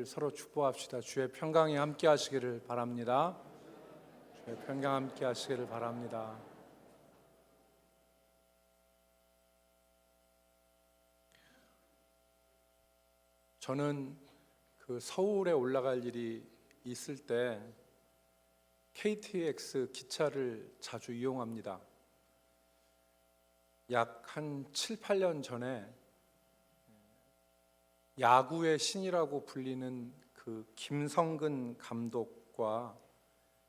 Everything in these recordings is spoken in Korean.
서로 축복합시다. 주의 평강이 함께 하시기를 바랍니다. 주의 평강 함께 하시기를 바랍니다. 저는 서울에 올라갈 일이 있을 때 KTX 기차를 자주 이용합니다. 약 한 7, 8년 전에 야구의 신이라고 불리는 김성근 감독과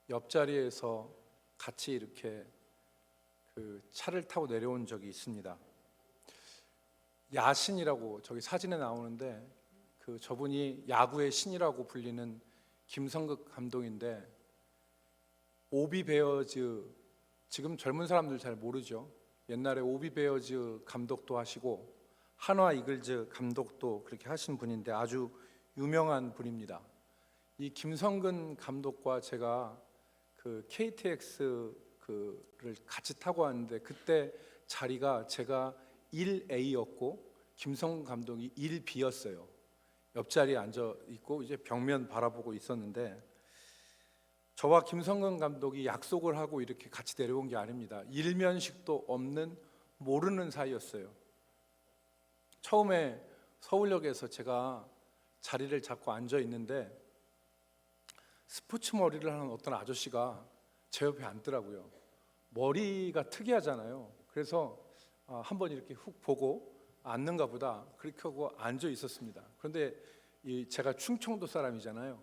옆자리에서 같이 이렇게 차를 타고 내려온 적이 있습니다. 야신이라고 저기 사진에 나오는데 저분이 야구의 신이라고 불리는 김성근 감독인데, 오비 베어즈, 지금 젊은 사람들 잘 모르죠. 옛날에 오비 베어즈 감독도 하시고 한화 이글즈 감독도 그렇게 하신 분인데 아주 유명한 분입니다. 이 김성근 감독과 제가 KTX를 같이 타고 왔는데, 그때 자리가 제가 1A였고 김성근 감독이 1B였어요. 옆자리에 앉아 있고 이제 벽면 바라보고 있었는데, 저와 김성근 감독이 약속을 하고 이렇게 같이 내려온 게 아닙니다. 일면식도 없는 모르는 사이였어요. 처음에 서울역에서 제가 자리를 잡고 앉아 있는데 스포츠 머리를 하는 어떤 아저씨가 제 옆에 앉더라고요. 머리가 특이하잖아요. 그래서 한번 이렇게 훅 보고 앉는가 보다 그렇게 하고 앉아 있었습니다. 그런데 제가 충청도 사람이잖아요.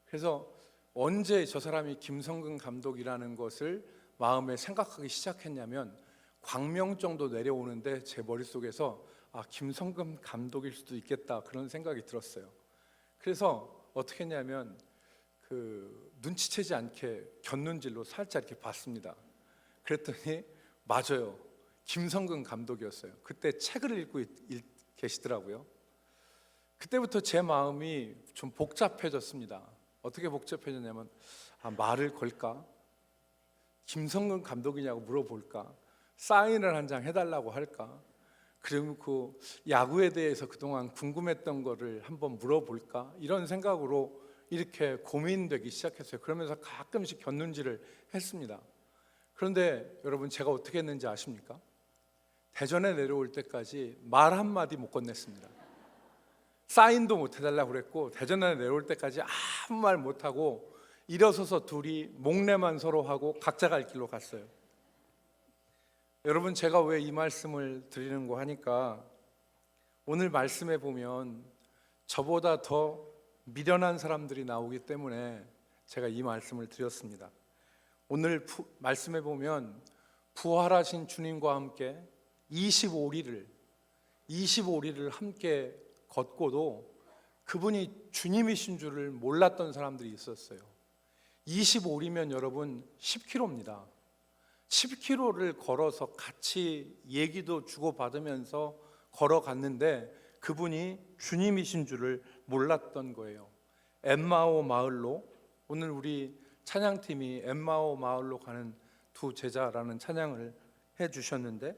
그래서 언제 저 사람이 김성근 감독이라는 것을 마음에 생각하기 시작했냐면, 광명 정도 내려오는데 제 머릿속에서 김성근 감독일 수도 있겠다 그런 생각이 들었어요. 그래서 어떻게 했냐면 눈치채지 않게 곁눈질로 살짝 이렇게 봤습니다. 그랬더니 맞아요, 김성근 감독이었어요. 그때 책을 읽고 계시더라고요. 그때부터 제 마음이 좀 복잡해졌습니다. 어떻게 복잡해졌냐면, 말을 걸까? 김성근 감독이냐고 물어볼까? 사인을 한 장 해달라고 할까? 그리고 야구에 대해서 그동안 궁금했던 거를 한번 물어볼까? 이런 생각으로 이렇게 고민되기 시작했어요. 그러면서 가끔씩 곁눈질을 했습니다. 그런데 여러분, 제가 어떻게 했는지 아십니까? 대전에 내려올 때까지 말 한마디 못 건넸습니다. 사인도 못 해달라고 그랬고, 대전에 내려올 때까지 아무 말 못하고 일어서서 둘이 목례만 서로 하고 각자 갈 길로 갔어요. 여러분, 제가 왜 이 말씀을 드리는 거 하니까, 오늘 말씀에 보면 저보다 더 미련한 사람들이 나오기 때문에 제가 이 말씀을 드렸습니다. 오늘 말씀에 보면 부활하신 주님과 함께 25리를 함께 걷고도 그분이 주님이신 줄을 몰랐던 사람들이 있었어요. 25리면 여러분 10km입니다. 10km를 걸어서 같이 얘기도 주고받으면서 걸어갔는데 그분이 주님이신 줄을 몰랐던 거예요. 엠마오 마을로, 오늘 우리 찬양팀이 엠마오 마을로 가는 두 제자라는 찬양을 해주셨는데,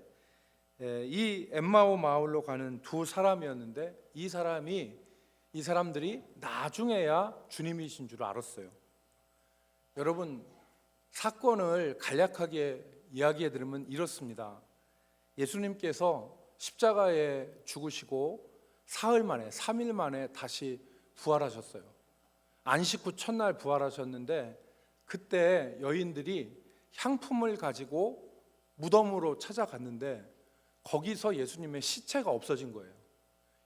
이 엠마오 마을로 가는 두 사람이었는데, 이 사람들이 나중에야 주님이신 줄 알았어요. 여러분, 사건을 간략하게 이야기해 드리면 이렇습니다. 예수님께서 십자가에 죽으시고 사흘 만에, 3일 만에 다시 부활하셨어요. 안식 후 첫날 부활하셨는데, 그때 여인들이 향품을 가지고 무덤으로 찾아갔는데 거기서 예수님의 시체가 없어진 거예요.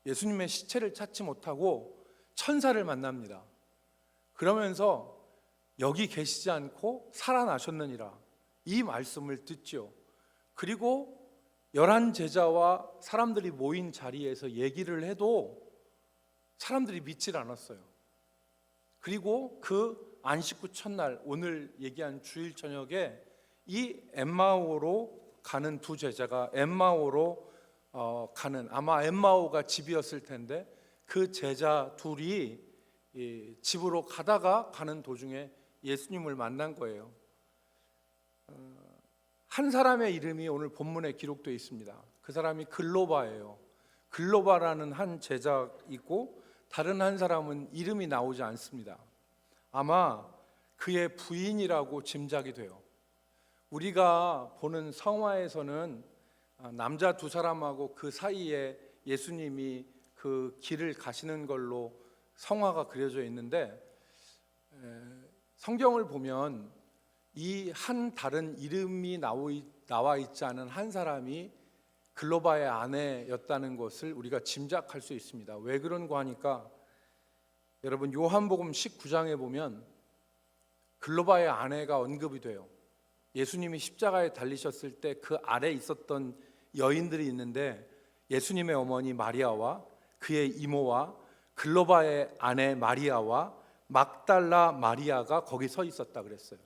예수님의 시체를 찾지 못하고 천사를 만납니다. 그러면서 여기 계시지 않고 살아나셨느니라, 이 말씀을 듣죠. 그리고 11 제자와 사람들이 모인 자리에서 얘기를 해도 사람들이 믿질 않았어요. 그리고 그 안식 후 첫날, 오늘 얘기한 주일 저녁에 이 엠마오로 가는 두 제자가 엠마오로 가는, 아마 엠마오가 집이었을 텐데 그 제자 둘이 집으로 가는 도중에 예수님을 만난 거예요. 한 사람의 이름이 오늘 본문에 기록되어 있습니다. 그 사람이 글로바예요. 글로바라는 한 제자 있고, 다른 한 사람은 이름이 나오지 않습니다. 아마 그의 부인이라고 짐작이 돼요. 우리가 보는 성화에서는 남자 두 사람하고 그 사이에 예수님이 그 길을 가시는 걸로 성화가 그려져 있는데, 성경을 보면 이 한 다른 이름이 나와 있지 않은 한 사람이 글로바의 아내였다는 것을 우리가 짐작할 수 있습니다. 왜 그런가 하니까 여러분, 요한복음 19장에 보면 글로바의 아내가 언급이 돼요. 예수님이 십자가에 달리셨을 때 그 아래에 있었던 여인들이 있는데, 예수님의 어머니 마리아와 그의 이모와 글로바의 아내 마리아와 막달라 마리아가 거기 서 있었다 그랬어요.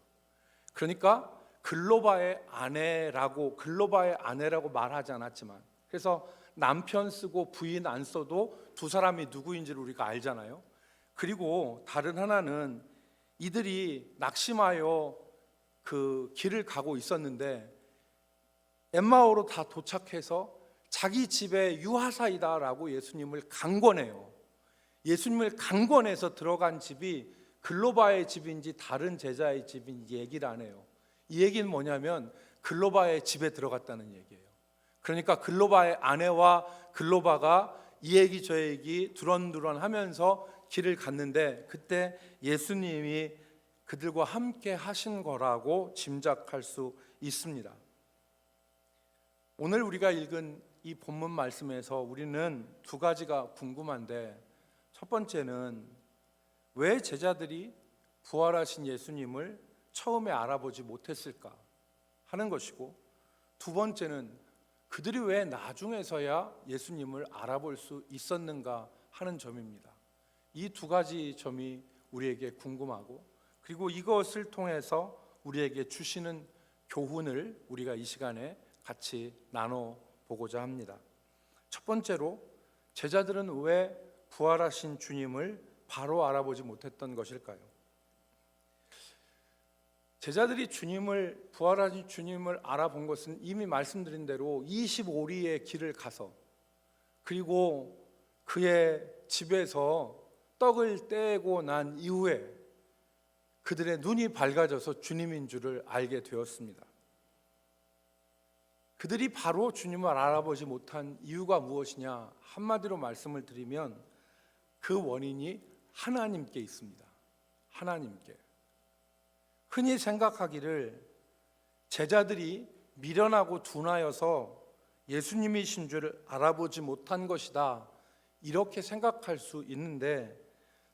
그러니까 글로바의 아내라고 말하지 않았지만, 그래서 남편 쓰고 부인 안 써도 두 사람이 누구인지를 우리가 알잖아요. 그리고 다른 하나는 이들이 낙심하여 그 길을 가고 있었는데 엠마오로 다 도착해서 자기 집에 유하사이다라고 예수님을 강권해요. 예수님을 강권해서 들어간 집이 글로바의 집인지 다른 제자의 집인지 얘기를 안 해요. 이 얘기는 뭐냐면 글로바의 집에 들어갔다는 얘기예요. 그러니까 글로바의 아내와 글로바가 이 얘기 저 얘기 두런두런 하면서 길을 갔는데, 그때 예수님이 그들과 함께 하신 거라고 짐작할 수 있습니다. 오늘 우리가 읽은 이 본문 말씀에서 우리는 두 가지가 궁금한데, 첫 번째는 왜 제자들이 부활하신 예수님을 처음에 알아보지 못했을까 하는 것이고, 두 번째는 그들이 왜 나중에서야 예수님을 알아볼 수 있었는가 하는 점입니다. 이 두 가지 점이 우리에게 궁금하고, 그리고 이것을 통해서 우리에게 주시는 교훈을 우리가 이 시간에 같이 나눠보고자 합니다. 첫 번째로, 제자들은 왜 부활하신 주님을 바로 알아보지 못했던 것일까요? 제자들이 부활하신 주님을 알아본 것은 이미 말씀드린 대로 25리의 길을 가서, 그리고 그의 집에서 떡을 떼고 난 이후에 그들의 눈이 밝아져서 주님인 줄을 알게 되었습니다. 그들이 바로 주님을 알아보지 못한 이유가 무엇이냐? 한마디로 말씀을 드리면 그 원인이 하나님께 있습니다. 하나님께. 흔히 생각하기를 제자들이 미련하고 둔하여서 예수님이신 줄 알아보지 못한 것이다, 이렇게 생각할 수 있는데,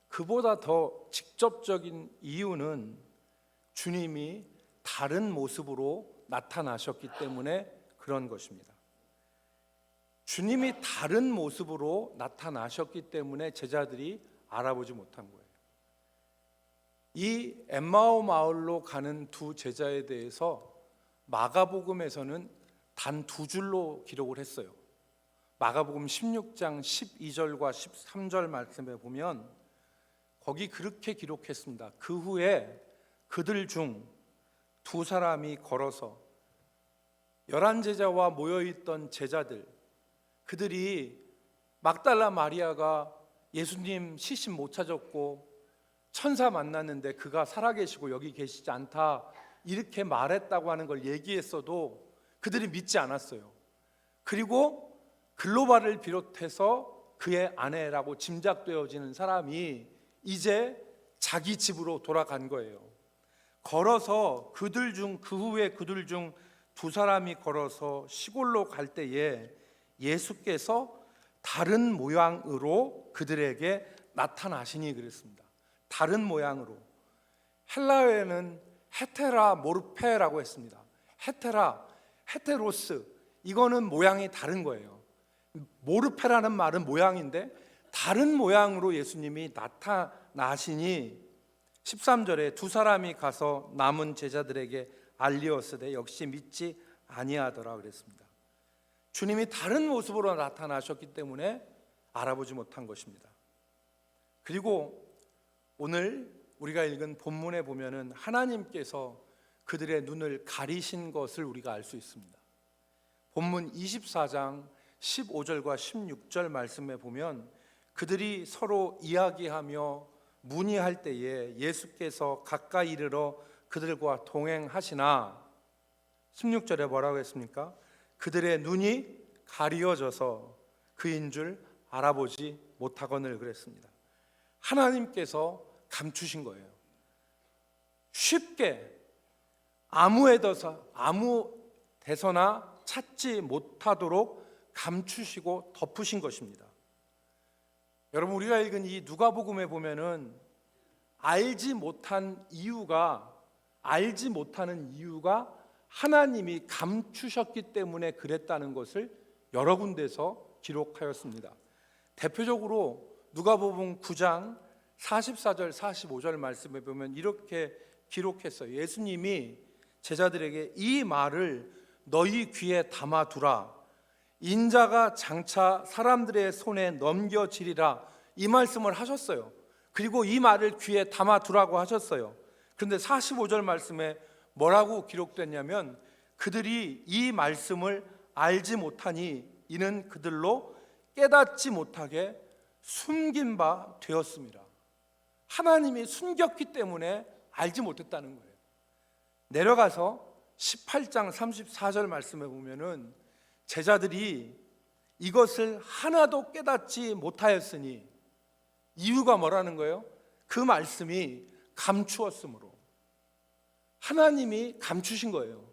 그보다 더 직접적인 이유는 주님이 다른 모습으로 나타나셨기 때문에 그런 것입니다. 주님이 다른 모습으로 나타나셨기 때문에 제자들이 알아보지 못한 거예요. 이 엠마오 마을로 가는 두 제자에 대해서 마가복음에서는 단 두 줄로 기록을 했어요. 마가복음 16장 12절과 13절 말씀에 보면 거기 그렇게 기록했습니다. 그 후에 그들 중 두 사람이 걸어서 11제자와 모여있던 제자들, 그들이 막달라 마리아가 예수님 시신 못 찾았고 천사 만났는데 그가 살아계시고 여기 계시지 않다, 이렇게 말했다고 하는 걸 얘기했어도 그들이 믿지 않았어요. 그리고 글로바를 비롯해서 그의 아내라고 짐작되어지는 사람이 이제 자기 집으로 돌아간 거예요. 걸어서 그 후에 그들 중 두 사람이 걸어서 시골로 갈 때에 예수께서 다른 모양으로 그들에게 나타나시니 그랬습니다. 다른 모양으로. 헬라어에는 헤테라 모르페라고 했습니다. 헤테로스, 이거는 모양이 다른 거예요. 모르페라는 말은 모양인데 다른 모양으로 예수님이 나타나시니 13절에 두 사람이 가서 남은 제자들에게 알리었으되 역시 믿지 아니하더라 그랬습니다. 주님이 다른 모습으로 나타나셨기 때문에 알아보지 못한 것입니다. 그리고 오늘 우리가 읽은 본문에 보면은 하나님께서 그들의 눈을 가리신 것을 우리가 알 수 있습니다. 본문 24장 15절과 16절 말씀에 보면 그들이 서로 이야기하며 문의할 때에 예수께서 가까이 이르러 그들과 동행하시나 16절에 뭐라고 했습니까? 그들의 눈이 가리워져서 그인 줄 알아보지 못하거늘 그랬습니다. 하나님께서 감추신 거예요. 쉽게 아무 데서나 찾지 못하도록 감추시고 덮으신 것입니다. 여러분, 우리가 읽은 이 누가복음에 보면은 알지 못하는 이유가 하나님이 감추셨기 때문에 그랬다는 것을 여러 군데서 기록하였습니다. 대표적으로 누가복음 9장 44절 45절 말씀에 보면 이렇게 기록했어요. 예수님이 제자들에게 이 말을 너희 귀에 담아두라. 인자가 장차 사람들의 손에 넘겨지리라. 이 말씀을 하셨어요. 그리고 이 말을 귀에 담아두라고 하셨어요. 그런데 45절 말씀에 뭐라고 기록됐냐면 그들이 이 말씀을 알지 못하니 이는 그들로 깨닫지 못하게 숨긴 바 되었습니다. 하나님이 숨겼기 때문에 알지 못했다는 거예요. 내려가서 18장 34절 말씀에 보면은 제자들이 이것을 하나도 깨닫지 못하였으니 이유가 뭐라는 거예요? 그 말씀이 감추었으므로 하나님이 감추신 거예요.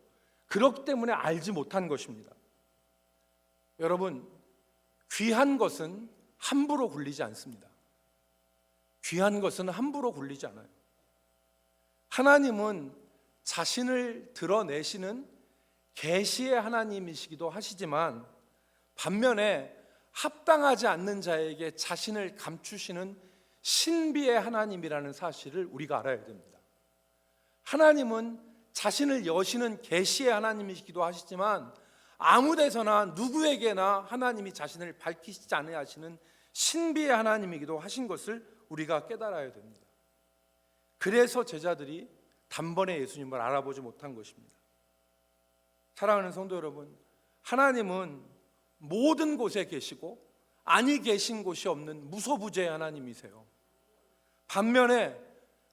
그렇기 때문에 알지 못한 것입니다. 여러분, 귀한 것은 함부로 굴리지 않습니다. 귀한 것은 함부로 굴리지 않아요. 하나님은 자신을 드러내시는 계시의 하나님이시기도 하시지만 반면에 합당하지 않는 자에게 자신을 감추시는 신비의 하나님이라는 사실을 우리가 알아야 됩니다. 하나님은 자신을 여시는 계시의 하나님이시기도 하시지만 아무 데서나 누구에게나 하나님이 자신을 밝히시지 아니하시는 신비의 하나님이기도 하신 것을 우리가 깨달아야 됩니다. 그래서 제자들이 단번에 예수님을 알아보지 못한 것입니다. 사랑하는 성도 여러분, 하나님은 모든 곳에 계시고 아니 계신 곳이 없는 무소부재의 하나님이세요. 반면에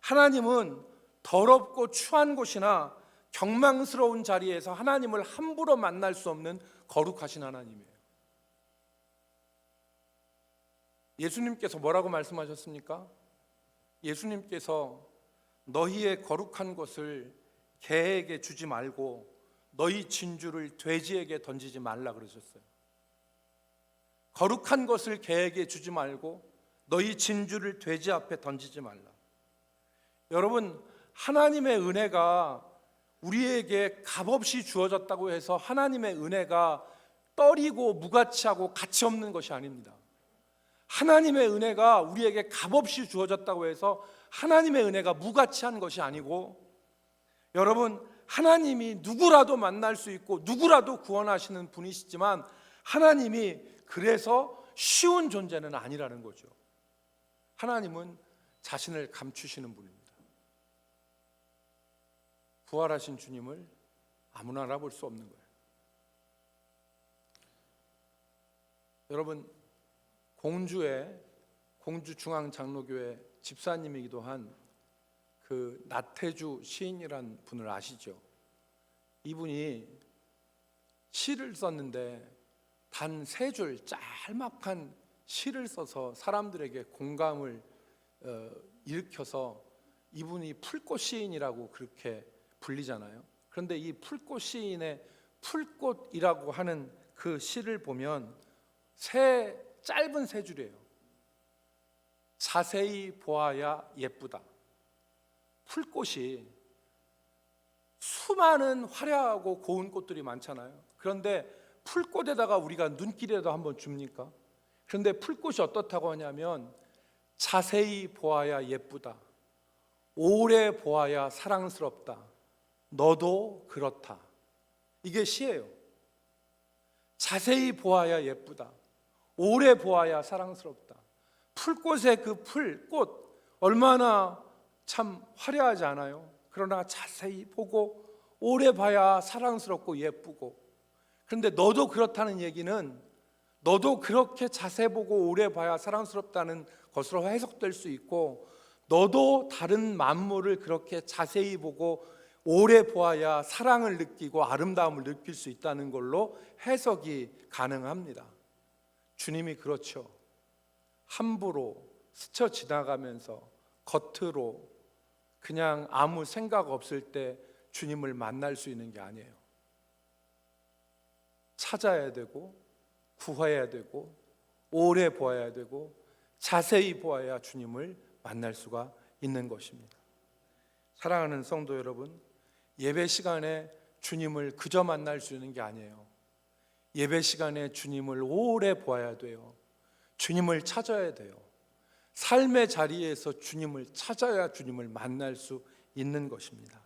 하나님은 더럽고 추한 곳이나 경망스러운 자리에서 하나님을 함부로 만날 수 없는 거룩하신 하나님이에요. 예수님께서 뭐라고 말씀하셨습니까? 예수님께서 너희의 거룩한 것을 개에게 주지 말고 너희 진주를 돼지에게 던지지 말라 그러셨어요. 거룩한 것을 개에게 주지 말고 너희 진주를 돼지 앞에 던지지 말라. 여러분, 하나님의 은혜가 우리에게 값없이 주어졌다고 해서 하나님의 은혜가 떨이고 무가치하고 가치 없는 것이 아닙니다. 하나님의 은혜가 우리에게 값없이 주어졌다고 해서 하나님의 은혜가 무가치한 것이 아니고, 여러분, 하나님이 누구라도 만날 수 있고 누구라도 구원하시는 분이시지만 하나님이 그래서 쉬운 존재는 아니라는 거죠. 하나님은 자신을 감추시는 분입니다. 부활하신 주님을 아무나 알아볼 수 없는 거예요. 여러분, 공주 중앙장로교회 집사님이기도 한 그 나태주 시인이란 분을 아시죠? 이분이 시를 썼는데 단 3줄 짤막한 시를 써서 사람들에게 공감을 일으켜서 이분이 풀꽃 시인이라고 그렇게 불리잖아요. 그런데 이 풀꽃 시인의 풀꽃이라고 하는 그 시를 보면 짧은 3줄이에요. 자세히 보아야 예쁘다. 풀꽃이 수많은 화려하고 고운 꽃들이 많잖아요. 그런데 풀꽃에다가 우리가 눈길이라도 한번 줍니까? 그런데 풀꽃이 어떻다고 하냐면 자세히 보아야 예쁘다. 오래 보아야 사랑스럽다. 너도 그렇다. 이게 시예요. 자세히 보아야 예쁘다. 오래 보아야 사랑스럽다. 풀꽃의 그 풀꽃 얼마나 참 화려하지 않아요? 그러나 자세히 보고 오래 봐야 사랑스럽고 예쁘고, 그런데 너도 그렇다는 얘기는 너도 그렇게 자세 보고 오래 봐야 사랑스럽다는 것으로 해석될 수 있고, 너도 다른 만물을 그렇게 자세히 보고 오래 보아야 사랑을 느끼고 아름다움을 느낄 수 있다는 걸로 해석이 가능합니다. 주님이 그렇죠. 함부로 스쳐 지나가면서 겉으로 그냥 아무 생각 없을 때 주님을 만날 수 있는 게 아니에요. 찾아야 되고 구해야 되고 오래 보아야 되고 자세히 보아야 주님을 만날 수가 있는 것입니다. 사랑하는 성도 여러분, 예배 시간에 주님을 그저 만날 수 있는 게 아니에요. 예배 시간에 주님을 오래 보아야 돼요. 주님을 찾아야 돼요. 삶의 자리에서 주님을 찾아야 주님을 만날 수 있는 것입니다.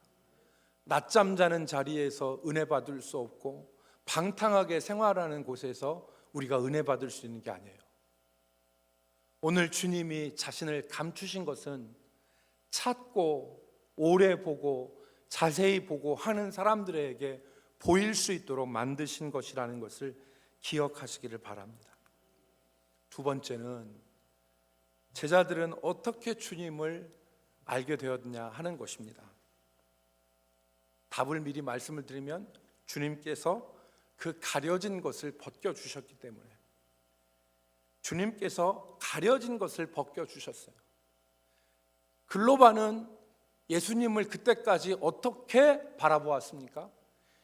낮잠 자는 자리에서 은혜 받을 수 없고, 방탕하게 생활하는 곳에서 우리가 은혜 받을 수 있는 게 아니에요. 오늘 주님이 자신을 감추신 것은 찾고 오래 보고 자세히 보고 하는 사람들에게 보일 수 있도록 만드신 것이라는 것을 기억하시기를 바랍니다. 두 번째는 제자들은 어떻게 주님을 알게 되었냐 하는 것입니다. 답을 미리 말씀을 드리면, 주님께서 그 가려진 것을 벗겨주셨기 때문에, 주님께서 가려진 것을 벗겨주셨어요. 글로바는 예수님을 그때까지 어떻게 바라보았습니까?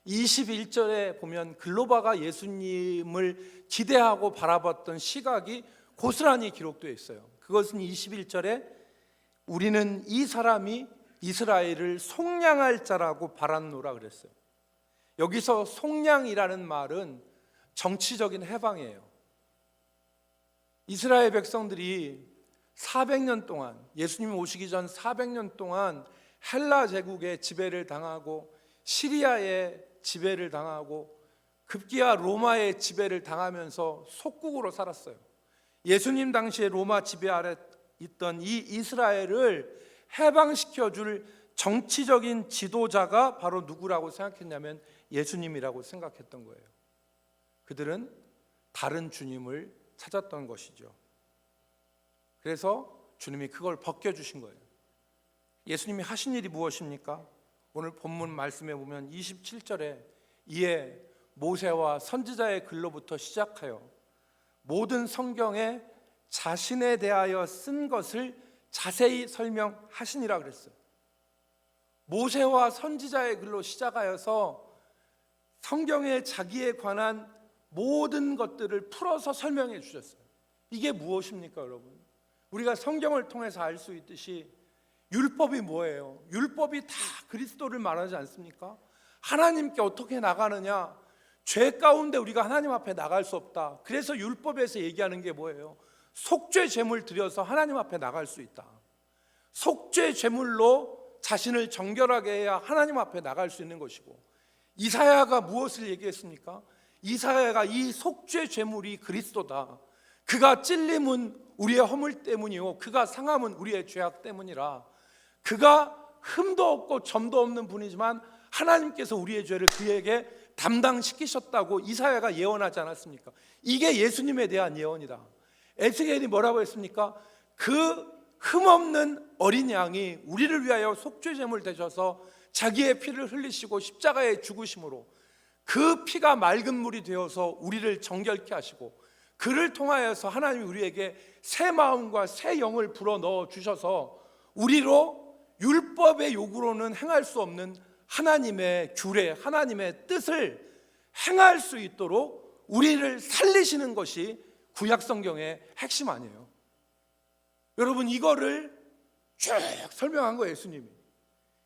21절에 보면 글로바가 예수님을 기대하고 바라봤던 시각이 고스란히 기록되어 있어요. 그것은 21절에 우리는 이 사람이 이스라엘을 속량할 자라고 바랐노라 그랬어요. 여기서 속량이라는 말은 정치적인 해방이에요. 이스라엘 백성들이 400년 동안, 예수님이 오시기 전 400년 동안 헬라 제국의 지배를 당하고 시리아의 지배를 당하고 급기야 로마의 지배를 당하면서 속국으로 살았어요. 예수님 당시에 로마 지배 아래 있던 이 이스라엘을 해방시켜줄 정치적인 지도자가 바로 누구라고 생각했냐면 예수님이라고 생각했던 거예요. 그들은 다른 주님을 찾았던 것이죠. 그래서 주님이 그걸 벗겨주신 거예요. 예수님이 하신 일이 무엇입니까? 오늘 본문 말씀에 보면 27절에 이에 모세와 선지자의 글로부터 시작하여 모든 성경에 자신에 대하여 쓴 것을 자세히 설명하시니라 그랬어요. 모세와 선지자의 글로 시작하여서 성경에 자기에 관한 모든 것들을 풀어서 설명해 주셨어요. 이게 무엇입니까, 여러분? 우리가 성경을 통해서 알 수 있듯이 율법이 뭐예요? 율법이 다 그리스도를 말하지 않습니까? 하나님께 어떻게 나가느냐? 죄 가운데 우리가 하나님 앞에 나갈 수 없다. 그래서 율법에서 얘기하는 게 뭐예요? 속죄 제물 드려서 하나님 앞에 나갈 수 있다. 속죄 제물로 자신을 정결하게 해야 하나님 앞에 나갈 수 있는 것이고, 이사야가 무엇을 얘기했습니까? 이사야가 이 속죄 제물이 그리스도다. 그가 찔림은 우리의 허물 때문이요 그가 상함은 우리의 죄악 때문이라. 그가 흠도 없고 점도 없는 분이지만 하나님께서 우리의 죄를 그에게 담당시키셨다고 이사야가 예언하지 않았습니까? 이게 예수님에 대한 예언이다. 에스겔이 뭐라고 했습니까? 그 흠없는 어린 양이 우리를 위하여 속죄제물 되셔서 자기의 피를 흘리시고 십자가에 죽으심으로 그 피가 맑은 물이 되어서 우리를 정결케 하시고, 그를 통하여서 하나님이 우리에게 새 마음과 새 영을 불어넣어 주셔서 우리로 율법의 요구로는 행할 수 없는 하나님의 규례, 하나님의 뜻을 행할 수 있도록 우리를 살리시는 것이 구약 성경의 핵심 아니에요? 여러분, 이거를 쭉 설명한 거예요.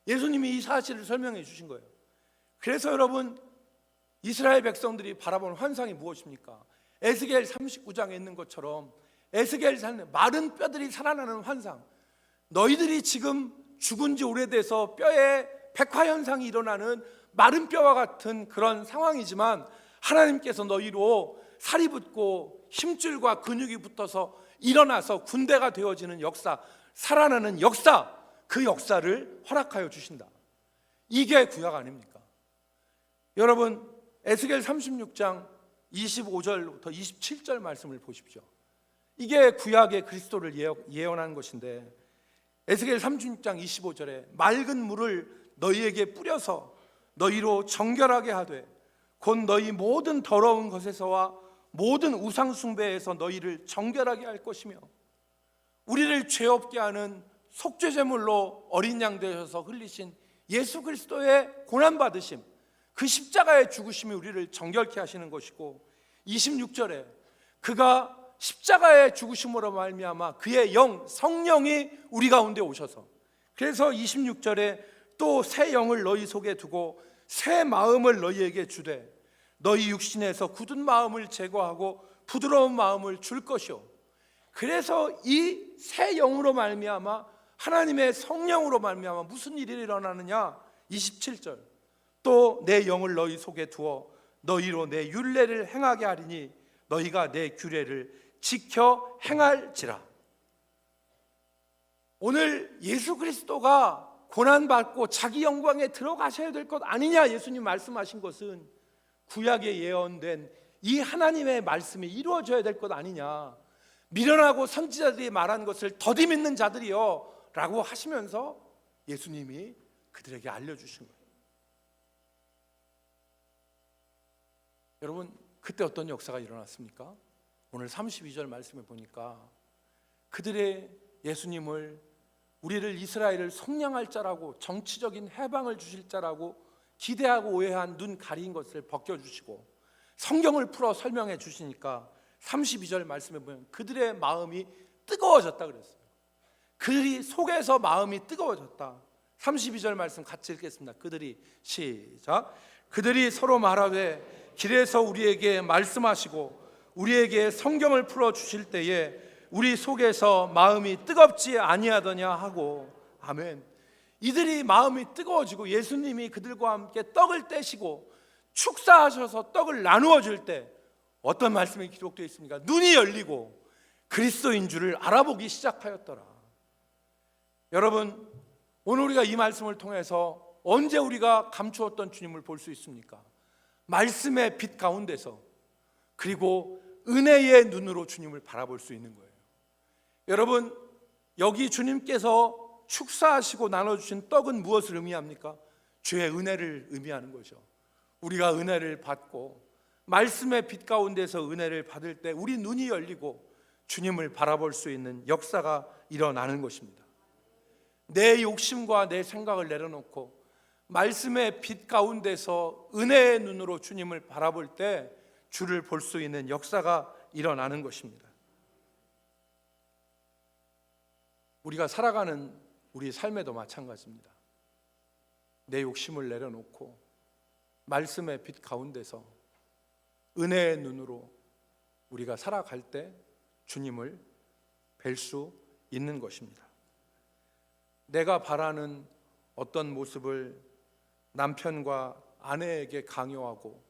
예수님이 이 사실을 설명해 주신 거예요. 그래서 여러분, 이스라엘 백성들이 바라보는 환상이 무엇입니까? 에스겔 39장에 있는 것처럼 에스겔 마른 뼈들이 살아나는 환상. 너희들이 지금 죽은 지 오래돼서 뼈에 백화현상이 일어나는 마른 뼈와 같은 그런 상황이지만 하나님께서 너희로 살이 붙고 힘줄과 근육이 붙어서 일어나서 군대가 되어지는 역사, 살아나는 역사, 그 역사를 허락하여 주신다. 이게 구약 아닙니까? 여러분, 에스겔 36장 25절부터 27절 말씀을 보십시오. 이게 구약의 그리스도를 예언한 것인데, 에스겔 36장 25절에 맑은 물을 너희에게 뿌려서 너희로 정결하게 하되 곧 너희 모든 더러운 것에서와 모든 우상 숭배에서 너희를 정결하게 할 것이며, 우리를 죄 없게 하는 속죄 제물로 어린 양 되셔서 흘리신 예수 그리스도의 고난 받으심, 그 십자가의 죽으심이 우리를 정결케 하시는 것이고, 26절에 그가 십자가의 죽으심으로 말미암아 그의 영 성령이 우리 가운데 오셔서, 그래서 26절에 또 새 영을 너희 속에 두고 새 마음을 너희에게 주되 너희 육신에서 굳은 마음을 제거하고 부드러운 마음을 줄 것이요. 그래서 이 새 영으로 말미암아, 하나님의 성령으로 말미암아 무슨 일이 일어나느냐? 27절, 또 내 영을 너희 속에 두어 너희로 내 율례를 행하게 하리니 너희가 내 규례를 지켜 행할지라. 오늘 예수 그리스도가 고난받고 자기 영광에 들어가셔야 될 것 아니냐 예수님 말씀하신 것은 구약에 예언된 이 하나님의 말씀이 이루어져야 될 것 아니냐. 미련하고 선지자들이 말한 것을 더디 믿는 자들이요 라고 하시면서 예수님이 그들에게 알려주신 거예요. 여러분, 그때 어떤 역사가 일어났습니까? 오늘 32절 말씀에 보니까 그들의 예수님을, 우리를 이스라엘을 속량할 자라고, 정치적인 해방을 주실 자라고 기대하고 오해한 눈 가린 것을 벗겨주시고 성경을 풀어 설명해 주시니까 32절 말씀에 보면 그들의 마음이 뜨거워졌다 그랬어요. 그들이 속에서 마음이 뜨거워졌다. 32절 말씀 같이 읽겠습니다. 그들이, 시작. 그들이 서로 말하되 길에서 우리에게 말씀하시고 우리에게 성경을 풀어 주실 때에 우리 속에서 마음이 뜨겁지 아니하더냐 하고. 아멘. 이들이 마음이 뜨거워지고 예수님이 그들과 함께 떡을 떼시고 축사하셔서 떡을 나누어 줄 때 어떤 말씀이 기록되어 있습니까? 눈이 열리고 그리스도인 줄을 알아보기 시작하였더라. 여러분, 오늘 우리가 이 말씀을 통해서 언제 우리가 감추었던 주님을 볼 수 있습니까? 말씀의 빛 가운데서, 그리고 은혜의 눈으로 주님을 바라볼 수 있는 거예요. 여러분, 여기 주님께서 축사하시고 나눠주신 떡은 무엇을 의미합니까? 주의 은혜를 의미하는 거죠. 우리가 은혜를 받고 말씀의 빛 가운데서 은혜를 받을 때 우리 눈이 열리고 주님을 바라볼 수 있는 역사가 일어나는 것입니다. 내 욕심과 내 생각을 내려놓고 말씀의 빛 가운데서 은혜의 눈으로 주님을 바라볼 때 주를 볼 수 있는 역사가 일어나는 것입니다. 우리가 살아가는 우리 삶에도 마찬가지입니다. 내 욕심을 내려놓고 말씀의 빛 가운데서 은혜의 눈으로 우리가 살아갈 때 주님을 뵐 수 있는 것입니다. 내가 바라는 어떤 모습을 남편과 아내에게 강요하고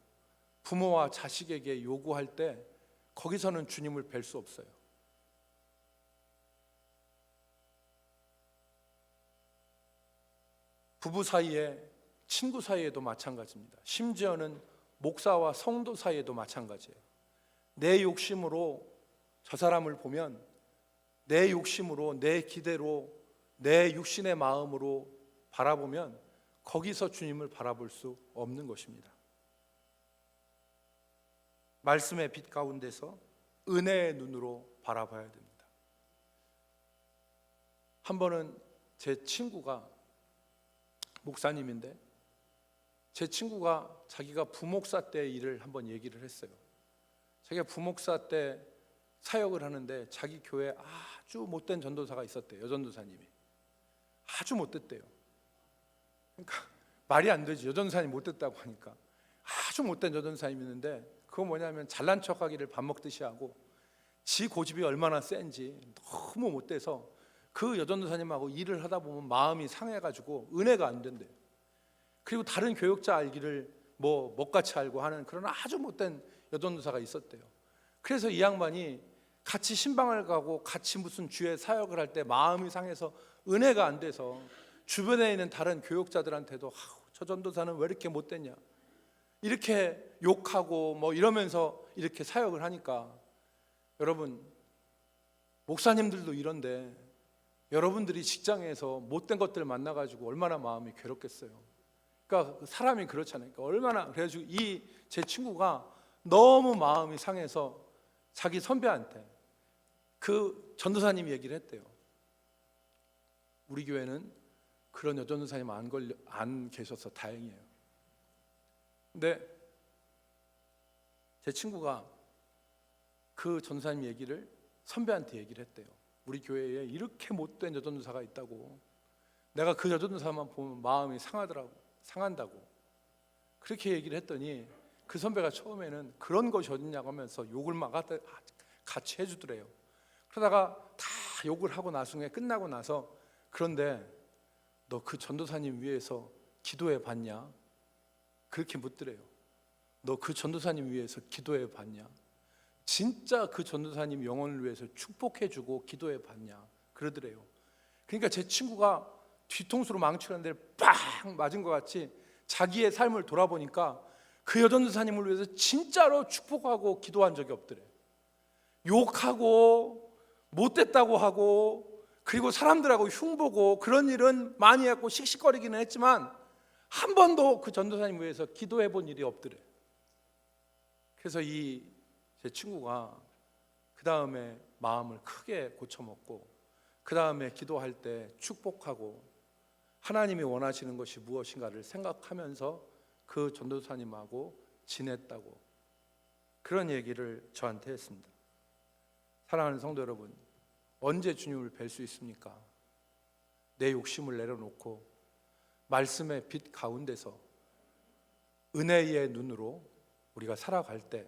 부모와 자식에게 요구할 때 거기서는 주님을 뵐 수 없어요. 부부 사이에, 친구 사이에도 마찬가지입니다. 심지어는 목사와 성도 사이에도 마찬가지예요. 내 욕심으로 저 사람을 보면, 내 욕심으로, 내 기대로, 내 육신의 마음으로 바라보면 거기서 주님을 바라볼 수 없는 것입니다. 말씀의 빛 가운데서 은혜의 눈으로 바라봐야 됩니다. 한 번은 제 친구가 목사님인데, 제 친구가 자기가 부목사 때 일을 한번 얘기를 했어요. 자기가 부목사 때 사역을 하는데 자기 교회에 아주 못된 전도사가 있었대요. 여전도사님이 아주 못됐대요. 그러니까 말이 안 되지. 여전도사님이 못됐다고 하니까. 아주 못된 여전도사님이 있는데, 그거 뭐냐면 잘난 척하기를 밥 먹듯이 하고 지 고집이 얼마나 센지 너무 못돼서 그 여전도사님하고 일을 하다 보면 마음이 상해가지고 은혜가 안 된대요. 그리고 다른 교역자 알기를 뭐 먹같이 알고 하는 그런 아주 못된 여전도사가 있었대요. 그래서 이 양반이 같이 신방을 가고 같이 무슨 주에 사역을 할 때 마음이 상해서 은혜가 안 돼서 주변에 있는 다른 교역자들한테도 저 전도사는 왜 이렇게 못됐냐, 이렇게 욕하고 뭐 이러면서 이렇게 사역을 하니까, 여러분 목사님들도 이런데 여러분들이 직장에서 못된 것들 만나가지고 얼마나 마음이 괴롭겠어요. 그러니까 사람이 그렇잖아요. 그러니까 얼마나, 그래가지고 이 제 친구가 너무 마음이 상해서 자기 선배한테 그 전도사님이 얘기를 했대요. 우리 교회는 그런 여전도사님 안 계셔서 다행이에요. 근데 제 친구가 그 전도사님 얘기를 선배한테 얘기를 했대요. 우리 교회에 이렇게 못된 여전도사가 있다고. 내가 그 여전도사만 보면 마음이 상한다고. 그렇게 얘기를 했더니 그 선배가 처음에는 그런 것이 어딨냐고 하면서 욕을 막 같이 해주더래요. 그러다가 다 욕을 하고 나중에 끝나고 나서, 그런데 너 그 전도사님 위해서 기도해 봤냐? 그렇게 묻더래요. 너 그 전도사님 위해서 기도해 봤냐? 진짜 그 전도사님 영혼을 위해서 축복해주고 기도해 봤냐? 그러더래요. 그러니까 제 친구가 뒤통수로 망치는 데를 빵 맞은 것 같이 자기의 삶을 돌아보니까 그 여전도사님을 위해서 진짜로 축복하고 기도한 적이 없더래. 욕하고 못됐다고 하고 그리고 사람들하고 흉보고 그런 일은 많이 했고 씩씩거리기는 했지만 한 번도 그 전도사님 위해서 기도해 본 일이 없더래. 그래서 이 제 친구가 그 다음에 마음을 크게 고쳐먹고 그 다음에 기도할 때 축복하고 하나님이 원하시는 것이 무엇인가를 생각하면서 그 전도사님하고 지냈다고, 그런 얘기를 저한테 했습니다. 사랑하는 성도 여러분, 언제 주님을 뵐 수 있습니까? 내 욕심을 내려놓고 말씀의 빛 가운데서 은혜의 눈으로 우리가 살아갈 때,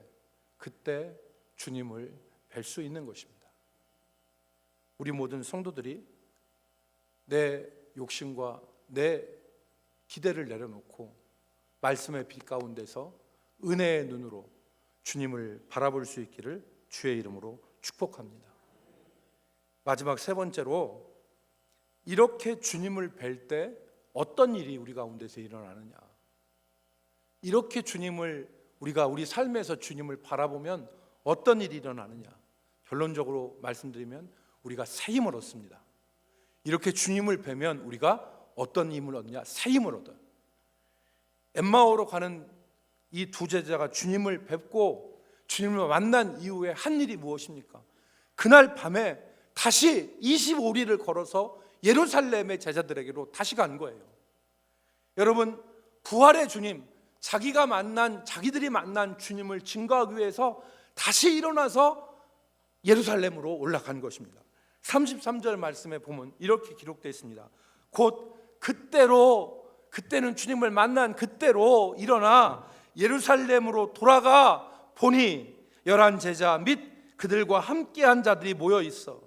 그때 주님을 뵐 수 있는 것입니다. 우리 모든 성도들이 내 욕심과 내 기대를 내려놓고 말씀의 빛 가운데서 은혜의 눈으로 주님을 바라볼 수 있기를 주의 이름으로 축복합니다. 마지막 세 번째로, 이렇게 주님을 뵐 때 어떤 일이 우리 가운데서 일어나느냐. 이렇게 우리가 우리 삶에서 주님을 바라보면 어떤 일이 일어나느냐. 결론적으로 말씀드리면 우리가 새 힘을 얻습니다. 이렇게 주님을 뵈면 우리가 어떤 힘을 얻느냐? 새 힘을 얻어요. 엠마오로 가는 이 두 제자가 주님을 뵙고 주님을 만난 이후에 한 일이 무엇입니까? 그날 밤에 다시 25리를 걸어서 예루살렘의 제자들에게로 다시 간 거예요. 여러분, 부활의 주님, 자기들이 만난 주님을 증거하기 위해서 다시 일어나서 예루살렘으로 올라간 것입니다. 33절 말씀에 보면 이렇게 기록되어 있습니다. 곧 그때는 주님을 만난 그때로 일어나 예루살렘으로 돌아가 보니 11 제자 및 그들과 함께한 자들이 모여 있어.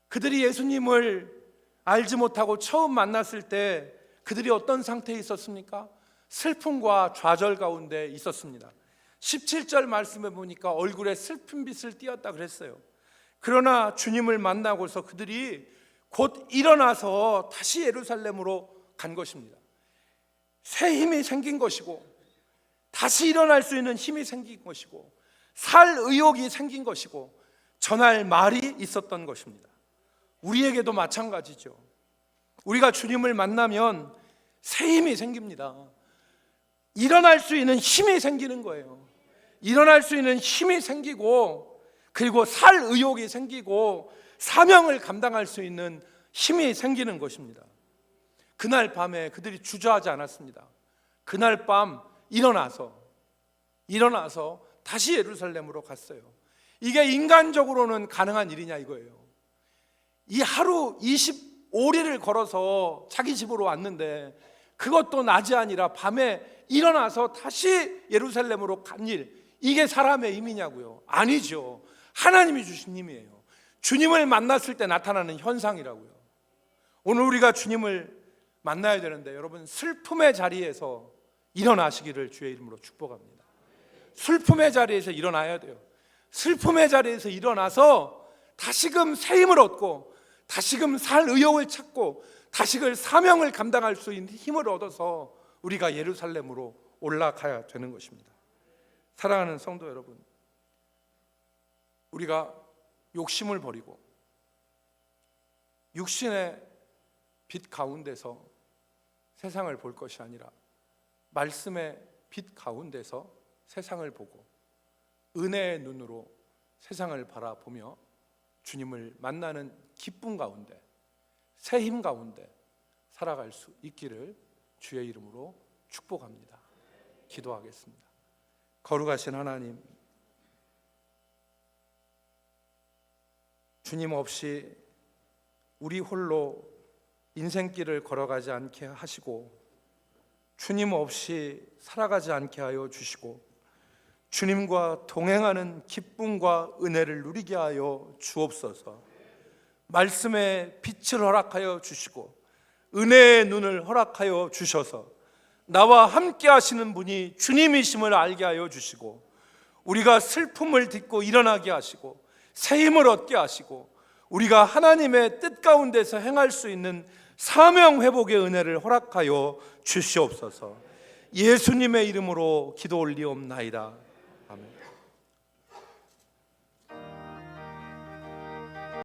그들이 예수님을 알지 못하고 처음 만났을 때 그들이 어떤 상태에 있었습니까? 슬픔과 좌절 가운데 있었습니다. 17절 말씀에 보니까 얼굴에 슬픈 빛을 띄었다 그랬어요. 그러나 주님을 만나고서 그들이 곧 일어나서 다시 예루살렘으로 간 것입니다. 새 힘이 생긴 것이고, 다시 일어날 수 있는 힘이 생긴 것이고, 살 의욕이 생긴 것이고, 전할 말이 있었던 것입니다. 우리에게도 마찬가지죠. 우리가 주님을 만나면 새 힘이 생깁니다. 일어날 수 있는 힘이 생기는 거예요. 일어날 수 있는 힘이 생기고, 그리고 살 의욕이 생기고, 사명을 감당할 수 있는 힘이 생기는 것입니다. 그날 밤에 그들이 주저하지 않았습니다. 그날 밤 일어나서 다시 예루살렘으로 갔어요. 이게 인간적으로는 가능한 일이냐 이거예요. 이 하루 25리를 걸어서 자기 집으로 왔는데 그것도 낮이 아니라 밤에 일어나서 다시 예루살렘으로 간 일, 이게 사람의 힘이냐고요? 아니죠. 하나님이 주신 힘이에요. 주님을 만났을 때 나타나는 현상이라고요. 오늘 우리가 주님을 만나야 되는데, 여러분, 슬픔의 자리에서 일어나시기를 주의 이름으로 축복합니다. 슬픔의 자리에서 일어나야 돼요. 슬픔의 자리에서 일어나서 다시금 새 힘을 얻고, 다시금 살 의욕을 찾고, 다시금 사명을 감당할 수 있는 힘을 얻어서 우리가 예루살렘으로 올라가야 되는 것입니다. 사랑하는 성도 여러분, 우리가 욕심을 버리고 육신의 빛 가운데서 세상을 볼 것이 아니라 말씀의 빛 가운데서 세상을 보고 은혜의 눈으로 세상을 바라보며 주님을 만나는 기쁨 가운데, 새 힘 가운데 살아갈 수 있기를 주의 이름으로 축복합니다. 기도하겠습니다. 거룩하신 하나님, 주님 없이 우리 홀로 인생길을 걸어가지 않게 하시고 주님 없이 살아가지 않게 하여 주시고 주님과 동행하는 기쁨과 은혜를 누리게 하여 주옵소서. 말씀의 빛을 허락하여 주시고 은혜의 눈을 허락하여 주셔서 나와 함께 하시는 분이 주님이심을 알게 하여 주시고 우리가 슬픔을 딛고 일어나게 하시고 새 힘을 얻게 하시고 우리가 하나님의 뜻 가운데서 행할 수 있는 사명 회복의 은혜를 허락하여 주시옵소서. 예수님의 이름으로 기도 올리옵나이다. 아멘.